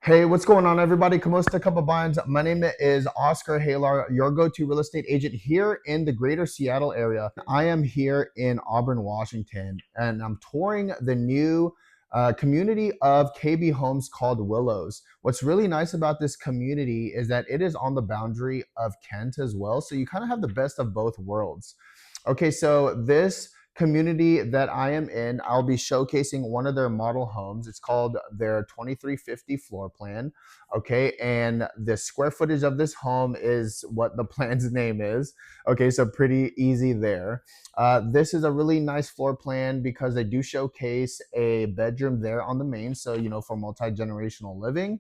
Hey, what's going on, everybody? Kamosta Kapabans. My name is Oscar Halar, your go-to real estate agent here in the greater Seattle area. I am here in Auburn, Washington, and I'm touring the new community of KB homes called Willows. What's really nice about this community is that it is on the boundary of Kent as well, so you kind of have the best of both worlds. Okay, so this community that I am in, I'll be showcasing one of their model homes. It's called their 2350 floor plan. Okay, and the square footage of this home is what the plan's name is. Okay, so pretty easy there. This is a really nice floor plan because they do showcase a bedroom there on the main, so for multi-generational living.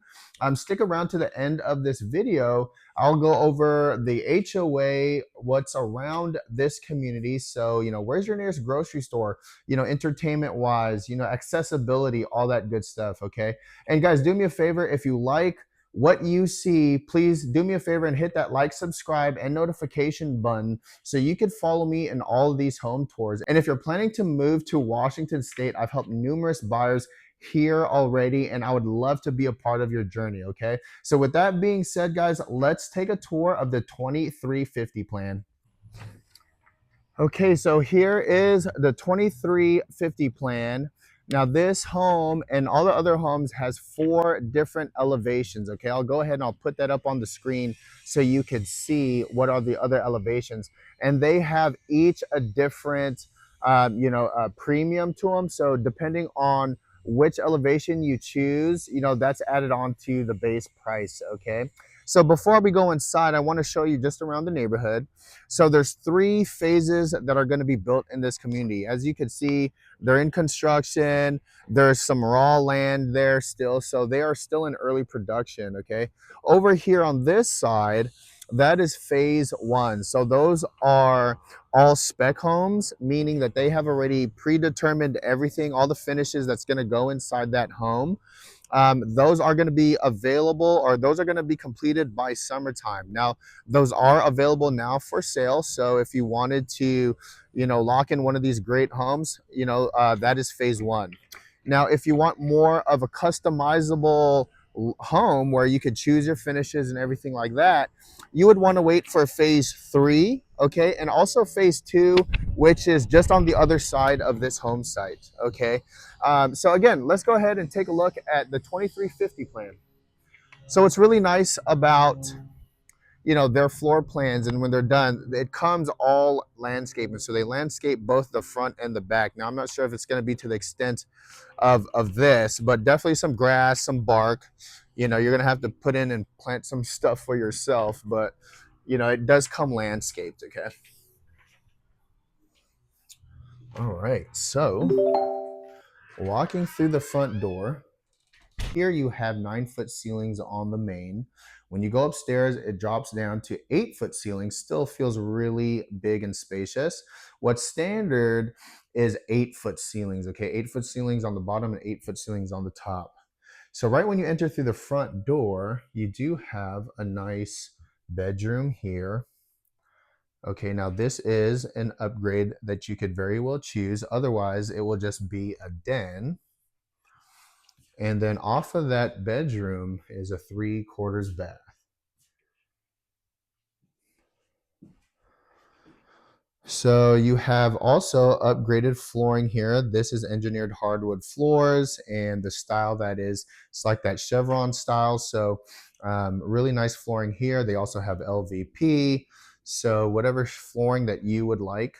Stick around to the end of this video. I'll go over the HOA, what's around this community. So, where's your nearest grocery store, entertainment wise, accessibility, all that good stuff. Okay. And guys, do me a favor. If you like what you see, please do me a favor and hit that like, subscribe, and notification button so you could follow me in all of these home tours. And if you're planning to move to Washington State, I've helped numerous buyers here already, and I would love to be a part of your journey. Okay. So with that being said, guys, let's take a tour of the 2350 plan. Okay, so here is the 2350 plan. Now this home and all the other homes has 4 different elevations. Okay, I'll go ahead and I'll put that up on the screen so you could see what are the other elevations. And they have each a different, premium to them. So depending on which elevation you choose, that's added on to the base price. Okay, so before we go inside, I want to show you just around the neighborhood. So there's 3 phases that are going to be built in this community. As you can see, they're in construction. There's some raw land there still, so they are still in early production. Okay, over here on this side, that is phase 1. So those are all spec homes, meaning that they have already predetermined everything, all the finishes that's going to go inside that home. Those are going to be available, or those are going to be completed by summertime. Now, those are available now for sale. So if you wanted to, lock in one of these great homes, that is phase 1. Now, if you want more of a customizable home where you could choose your finishes and everything like that, you would want to wait for phase 3. Okay, and also phase 2, which is just on the other side of this home site. Okay, so again, let's go ahead and take a look at the 2350 plan. So what's really nice about their floor plans, and when they're done, it comes all landscaping. So they landscape both the front and the back. Now I'm not sure if it's going to be to the extent of this, but definitely some grass, some bark. You're going to have to put in and plant some stuff for yourself, but it does come landscaped. Okay, all right, so walking through the front door, here you have 9-foot ceilings on the main. When you go upstairs, it drops down to 8-foot ceilings. Still feels really big and spacious. What's standard is 8-foot ceilings. Okay, 8-foot ceilings on the bottom and 8-foot ceilings on the top. So right when you enter through the front door, you do have a nice bedroom here. Okay, now this is an upgrade that you could very well choose. Otherwise, it will just be a den. And then off of that bedroom is a 3/4 bath. So you have also upgraded flooring here. This is engineered hardwood floors, and the style that is, it's like that chevron style. So really nice flooring here. They also have LVP. So whatever flooring that you would like,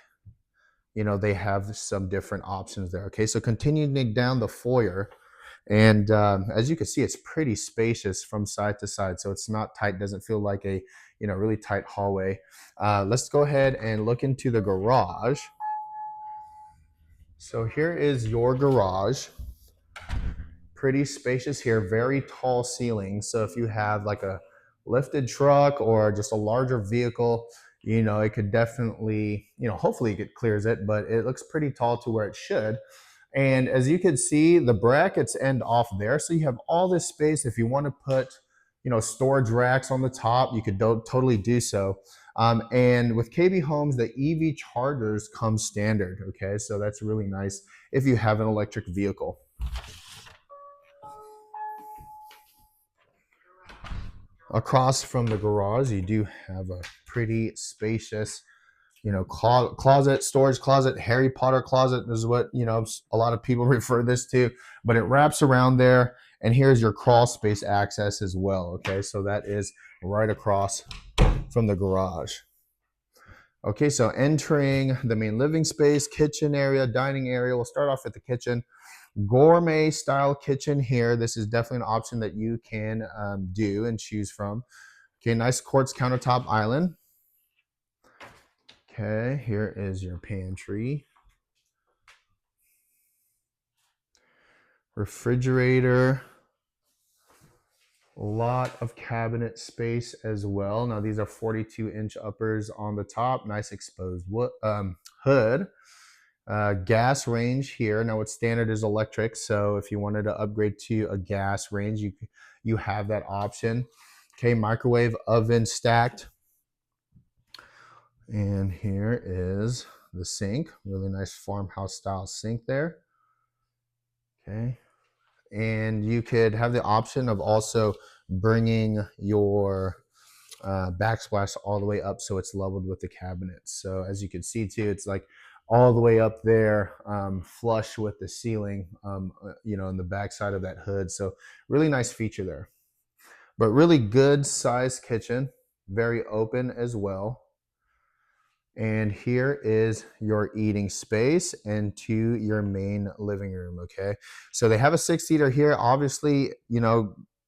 they have some different options there. Okay, so continuing down the foyer. And as you can see, it's pretty spacious from side to side. So it's not tight, doesn't feel like a really tight hallway. Let's go ahead and look into the garage. So here is your garage. Pretty spacious here, very tall ceilings. So if you have like a lifted truck or just a larger vehicle, it could definitely, hopefully it clears it, but it looks pretty tall to where it should. And as you can see, the brackets end off there. So you have all this space. If you want to put, storage racks on the top, you could totally do so. And with KB Homes, the EV chargers come standard. Okay, so that's really nice if you have an electric vehicle. across from the garage, you do have a pretty spacious, closet, storage closet. Harry Potter closet is what, a lot of people refer this to, but it wraps around there. And here's your crawl space access as well. Okay, so that is right across from the garage. Okay, so entering the main living space, kitchen area, dining area. We'll start off with the kitchen. Gourmet style kitchen here. This is definitely an option that you can do and choose from. Okay, nice quartz countertop island. Okay, here is your pantry. Refrigerator. A lot of cabinet space as well. Now these are 42-inch uppers on the top. Nice exposed hood. Gas range here. Now what's standard is electric, so if you wanted to upgrade to a gas range, you have that option. Okay, microwave oven stacked. And here is the sink. Really nice farmhouse style sink there. Okay. And you could have the option of also bringing your backsplash all the way up so it's leveled with the cabinets. So as you can see too, it's like all the way up there, flush with the ceiling, on the backside of that hood. So really nice feature there. But really good sized kitchen, very open as well. And here is your eating space into your main living room, okay? So they have a 6-seater here. Obviously,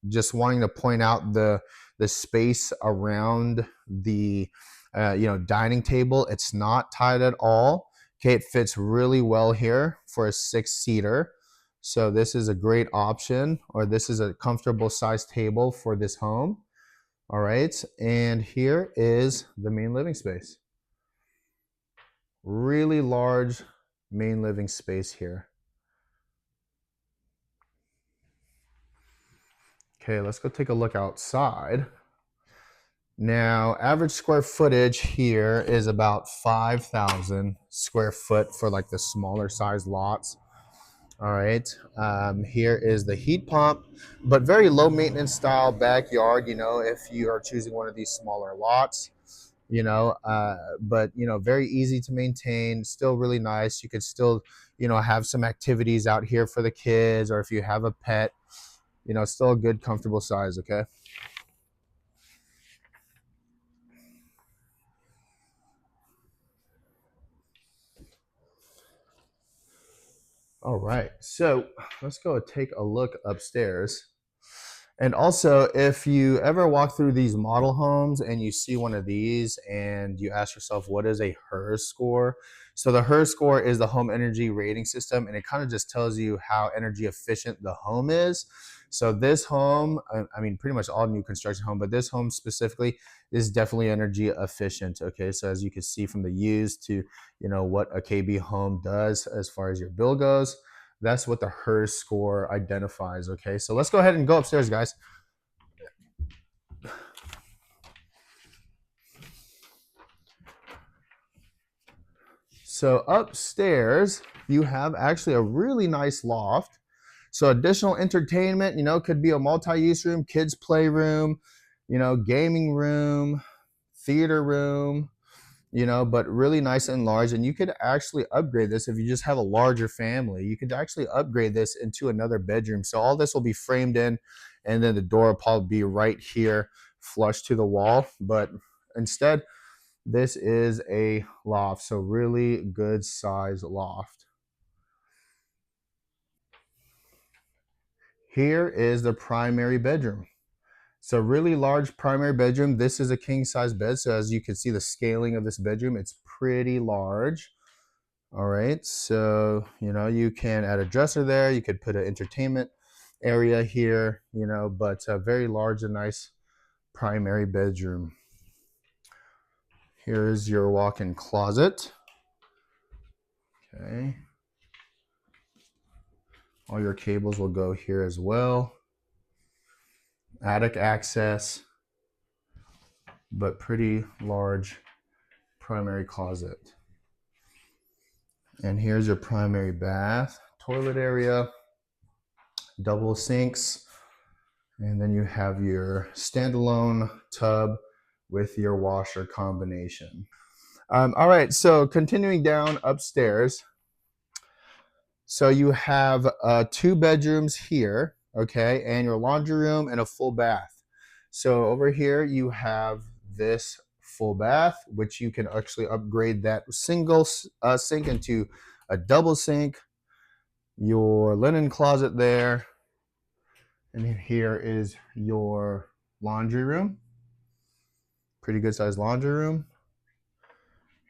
just wanting to point out the space around the, dining table. It's not tight at all. Okay, it fits really well here for a 6-seater. So this is a great option, or this is a comfortable size table for this home. All right, and here is the main living space. Really large main living space here. Okay, let's go take a look outside. Now, average square footage here is about 5,000 square foot for like the smaller size lots. All right, here is the heat pump, but very low maintenance style backyard, if you are choosing one of these smaller lots. But very easy to maintain, still really nice. You could still have some activities out here for the kids, or if you have a pet, still a good comfortable size. Okay, all right, so let's go take a look upstairs. And also, if you ever walk through these model homes and you see one of these and you ask yourself, what is a HERS score? So the HERS score is the home energy rating system, and it kind of just tells you how energy efficient the home is. So this home, I mean, pretty much all new construction home, but this home specifically is definitely energy efficient. Okay, so as you can see from the used to, what a KB home does as far as your bill goes, that's what the HERS score identifies. Okay, so let's go ahead and go upstairs, guys. So upstairs, you have actually a really nice loft. So additional entertainment, could be a multi-use room, kids playroom, gaming room, theater room, but really nice and large. And you could actually upgrade this if you just have a larger family. You could actually upgrade this into another bedroom. So all this will be framed in, and then the door will probably be right here, flush to the wall. But instead, this is a loft. So really good size loft. Here is the primary bedroom. So really large primary bedroom. This is a king size bed. So as you can see the scaling of this bedroom, it's pretty large. All right, so you can add a dresser there. You could put an entertainment area here, but a very large and nice primary bedroom. Here's your walk-in closet. Okay, all your cables will go here as well. Attic access, but pretty large primary closet. And here's your primary bath, toilet area, double sinks, And then you have your standalone tub with your washer combination. All right, so continuing down upstairs. So you have 2 bedrooms here, okay, and your laundry room and a full bath. So over here you have this full bath, which you can actually upgrade that single sink into a double sink, your linen closet there, and then here is your laundry room. Pretty good sized laundry room.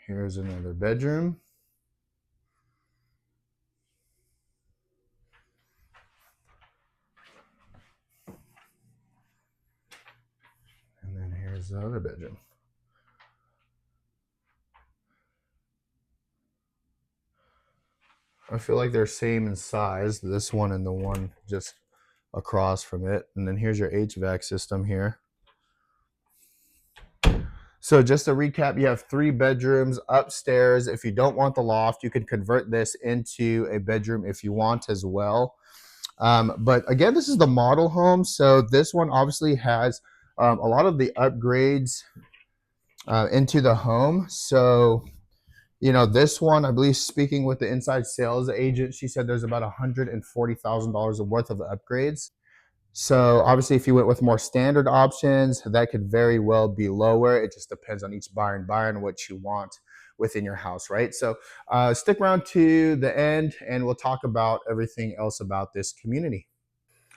Here's another bedroom. And then here's the other bedroom. I feel like they're same in size, this one and the one just across from it. And then here's your HVAC system here. So just to recap, you have 3 bedrooms upstairs. If you don't want the loft, you can convert this into a bedroom if you want as well. But again, this is the model home. So this one obviously has a lot of the upgrades into the home. So, you know, this one, I believe, speaking with the inside sales agent, she said there's about $140,000 worth of upgrades. So obviously, if you went with more standard options, that could very well be lower. It just depends on each buyer and what you want within your house, right? So stick around to the end and we'll talk about everything else about this community.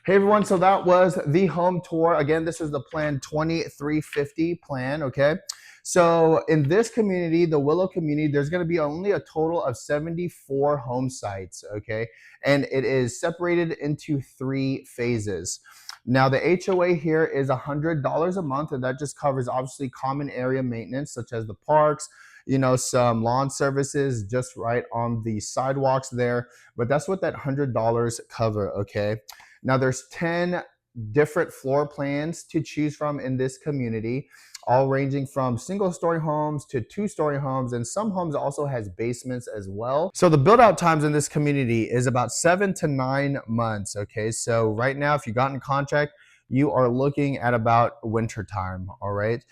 Hey everyone, so that was the home tour. Again, this is the plan 2350 plan, okay? So in this community, the Willow community, there's gonna be only a total of 74 home sites, okay? And it is separated into 3 phases. Now the HOA here is $100 a month, and that just covers obviously common area maintenance, such as the parks, you know, some lawn services just right on the sidewalks there. But that's what that $100 cover, okay? Now there's 10 different floor plans to choose from in this community, all ranging from single-story homes to 2-story homes, and some homes also has basements as well. So the build-out times in this community is about 7 to 9 months, okay? So right now, if you got in contract, you are looking at about winter time, all right?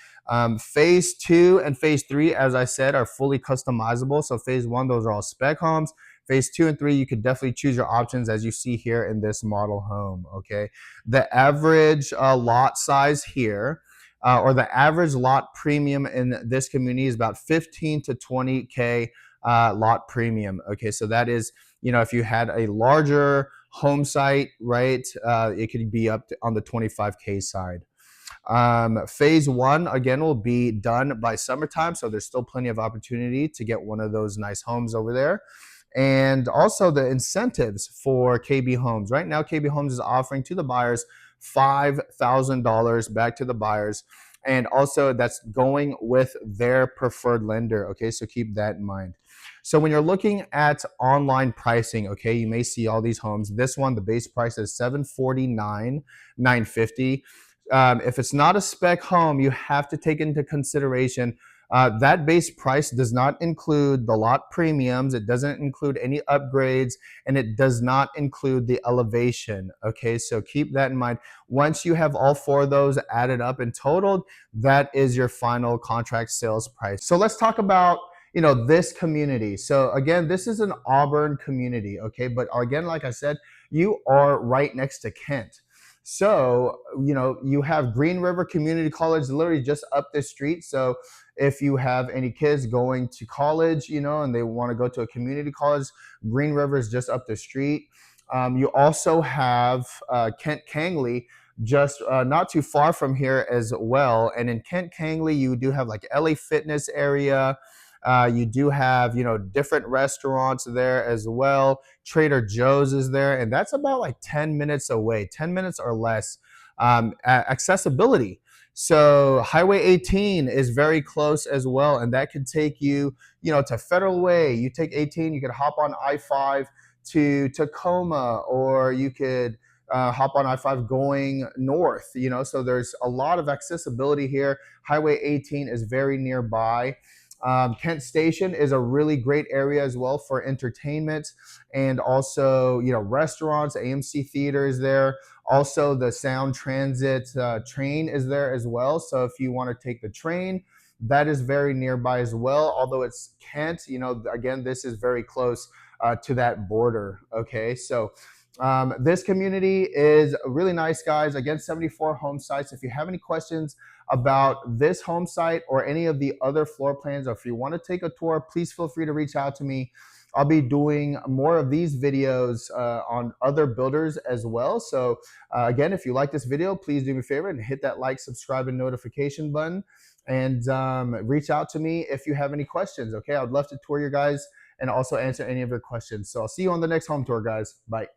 Phase 2 and phase 3, as I said, are fully customizable. So phase 1, those are all spec homes. Phase 2 and 3, you could definitely choose your options as you see here in this model home, okay? The average lot size here, or the average lot premium in this community is about 15 to 20K lot premium, okay? So that is, you know, if you had a larger home site, right, it could be up to, on the 25K side. Phase 1 again will be done by summertime, so there's still plenty of opportunity to get one of those nice homes over there. And also the incentives for KB Homes. Right now, KB Homes is offering to the buyers $5,000 back to the buyers. And also that's going with their preferred lender. Okay, so keep that in mind. So when you're looking at online pricing, okay, you may see all these homes. This one, the base price is $749,950. If it's not a spec home, you have to take into consideration that base price does not include the lot premiums. It doesn't include any upgrades, and it does not include the elevation. Okay, so keep that in mind. Once you have all 4 of those added up and totaled, that is your final contract sales price. So let's talk about, you know, this community. So again, this is an Auburn community. Okay, but again, like I said, you are right next to Kent. So, you know, you have Green River Community College literally just up the street. So if you have any kids going to college, you know, and they want to go to a community college, Green River is just up the street. You also have Kent Kangley just not too far from here as well. And in Kent Kangley, you do have like LA Fitness area. You do have, you know, different restaurants there as well. Trader Joe's is there, and that's about like 10 minutes away, 10 minutes or less. Accessibility. So Highway 18 is very close as well, and that could take you, you know, to Federal Way. You take 18, you could hop on I-5 to Tacoma, or you could hop on I-5 going north, you know, so there's a lot of accessibility here. Highway 18 is very nearby. Kent Station is a really great area as well for entertainment, and also, you know, restaurants. AMC Theater is there. Also, the Sound Transit train is there as well. So if you want to take the train, that is very nearby as well. Although it's Kent, you know, again, this is very close to that border. Okay, so this community is really nice, guys. Again, 74 home sites. If you have any questions about this home site or any of the other floor plans, or if you want to take a tour, please feel free to reach out to me. I'll be doing more of these videos on other builders as well. So again, if you like this video, please do me a favor and hit that like, subscribe, and notification button. And reach out to me if you have any questions. Okay, I'd love to tour you guys and also answer any of your questions. So I'll see you on the next home tour, guys. Bye.